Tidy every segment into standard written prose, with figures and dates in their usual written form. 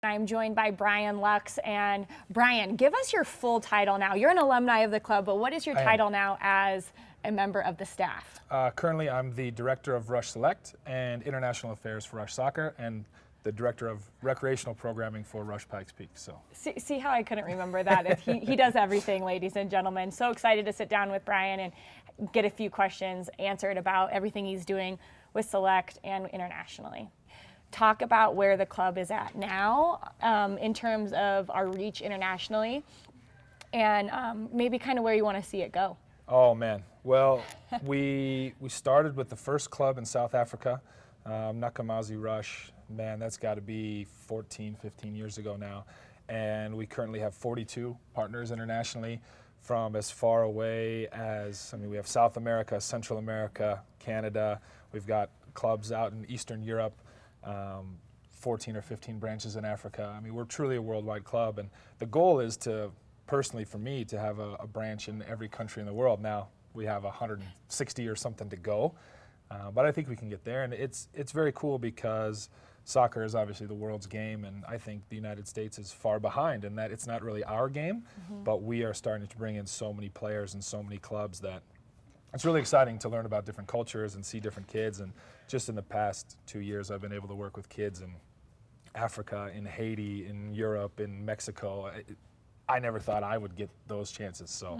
I'm joined by Brian Lux. And Brian, give us your full title now. You're an alumni of the club, but what is your title now as a member of the staff? Currently, I'm the Director of Rush Select and International Affairs for Rush Soccer, and the Director of Recreational Programming for Rush Pikes Peak. So see how I couldn't remember that? He does everything, ladies and gentlemen. So excited to sit down with Brian and get a few questions answered about everything he's doing with Select and internationally. Talk about where the club is at now in terms of our reach internationally, and maybe kind of where you want to see it go. Oh man, well, we started with the first club in South Africa, Nakamazi Rush. Man, that's got to be 14, 15 years ago now. And we currently have 42 partners internationally from as far away as, we have South America, Central America, Canada. We've got clubs out in Eastern Europe, 14 or 15 branches in Africa. We're truly a worldwide club. And the goal is to, personally for me, to have a branch in every country in the world. Now, we have 160 or something to go. But I think we can get there, and it's very cool because soccer is obviously the world's game, and I think the United States is far behind in that it's not really our game, but we are starting to bring in so many players and so many clubs that it's really exciting to learn about different cultures and see different kids. And just in the past 2 years, I've been able to work with kids in Africa, in Haiti, in Europe, in Mexico. I never thought I would get those chances. So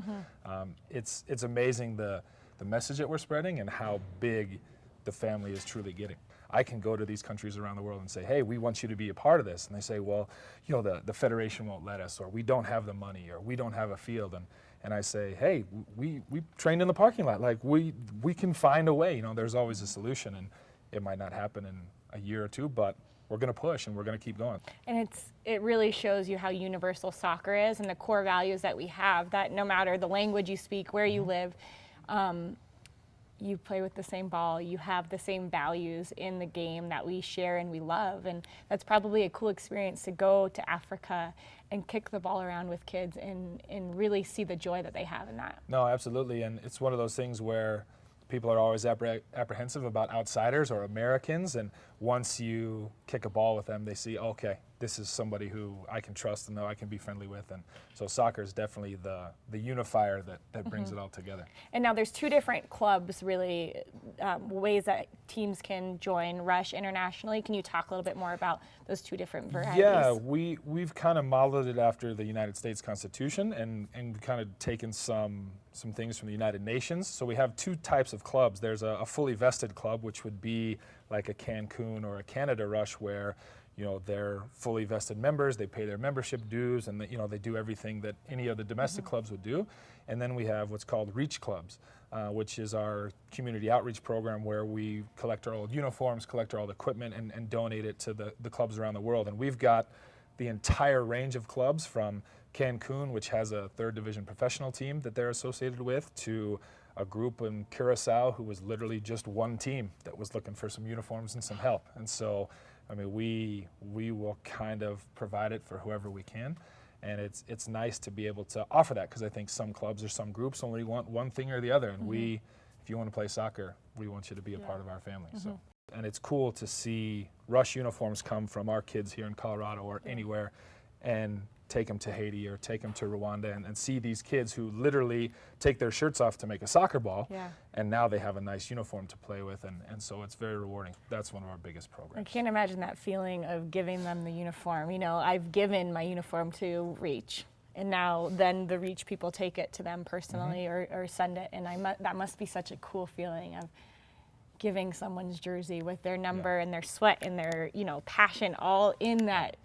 it's amazing the message that we're spreading and how big the family is truly getting. I can go to these countries around the world and say, hey, we want you to be a part of this. And they say, well, the federation won't let us, or we don't have the money, or we don't have a field. And I say, hey, we trained in the parking lot. Like, we can find a way. There's always a solution, and it might not happen in a year or two, but we're going to push and we're going to keep going. And it really shows you how universal soccer is and the core values that we have, that no matter the language you speak, where you live, you play with the same ball, you have the same values in the game that we share and we love. And that's probably a cool experience to go to Africa and kick the ball around with kids and really see the joy that they have in that. No, absolutely. And it's one of those things where people are always apprehensive about outsiders or Americans, and once you kick a ball with them, they see, okay, this is somebody who I can trust and know I can be friendly with. And so soccer is definitely the unifier that brings it all together. And now there's two different clubs, really, ways that teams can join Rush internationally. Can you talk a little bit more about those two different varieties? Yeah, we've kind of modeled it after the United States Constitution and kind of taken some things from the United Nations. So we have two types of clubs. There's a fully vested club, which would be like a Cancun or a Canada Rush, where they're fully vested members, they pay their membership dues, and they do everything that any of the domestic clubs would do. And then we have what's called Reach Clubs, which is our community outreach program where we collect our old uniforms, collect our old equipment, and donate it to the clubs around the world. And we've got the entire range of clubs from Cancun, which has a third division professional team that they're associated with, to a group in Curacao who was literally just one team that was looking for some uniforms and some help. And so we will kind of provide it for whoever we can, and it's nice to be able to offer that, because I think some clubs or some groups only want one thing or the other, and if you want to play soccer, we want you to be a part of our family. So, and it's cool to see Rush uniforms come from our kids here in Colorado or anywhere, and take them to Haiti or take them to Rwanda and see these kids who literally take their shirts off to make a soccer ball, and now they have a nice uniform to play with, and so it's very rewarding. That's one of our biggest programs. I can't imagine that feeling of giving them the uniform. I've given my uniform to Reach, and now then the Reach people take it to them personally or send it, and that must be such a cool feeling of giving someone's jersey with their number and their sweat and their passion all in that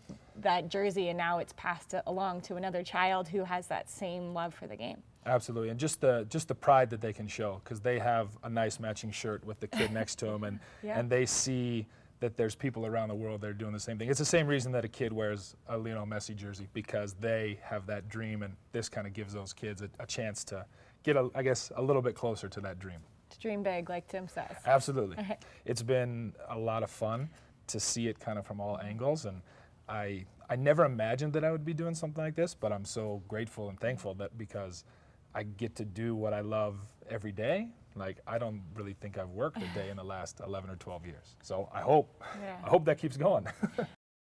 jersey, and now it's passed along to another child who has that same love for the game. Absolutely, and just the pride that they can show, because they have a nice matching shirt with the kid next to them, and they see that there's people around the world that are doing the same thing. It's the same reason that a kid wears a Lionel Messi jersey, because they have that dream, and this kind of gives those kids a chance to get, a little bit closer to that dream. To dream big, like Tim says. Absolutely. It's been a lot of fun to see it kind of from all angles, and I never imagined that I would be doing something like this, but I'm so grateful and thankful that because I get to do what I love every day. Like, I don't really think I've worked a day in the last 11 or 12 years. So I hope that keeps going.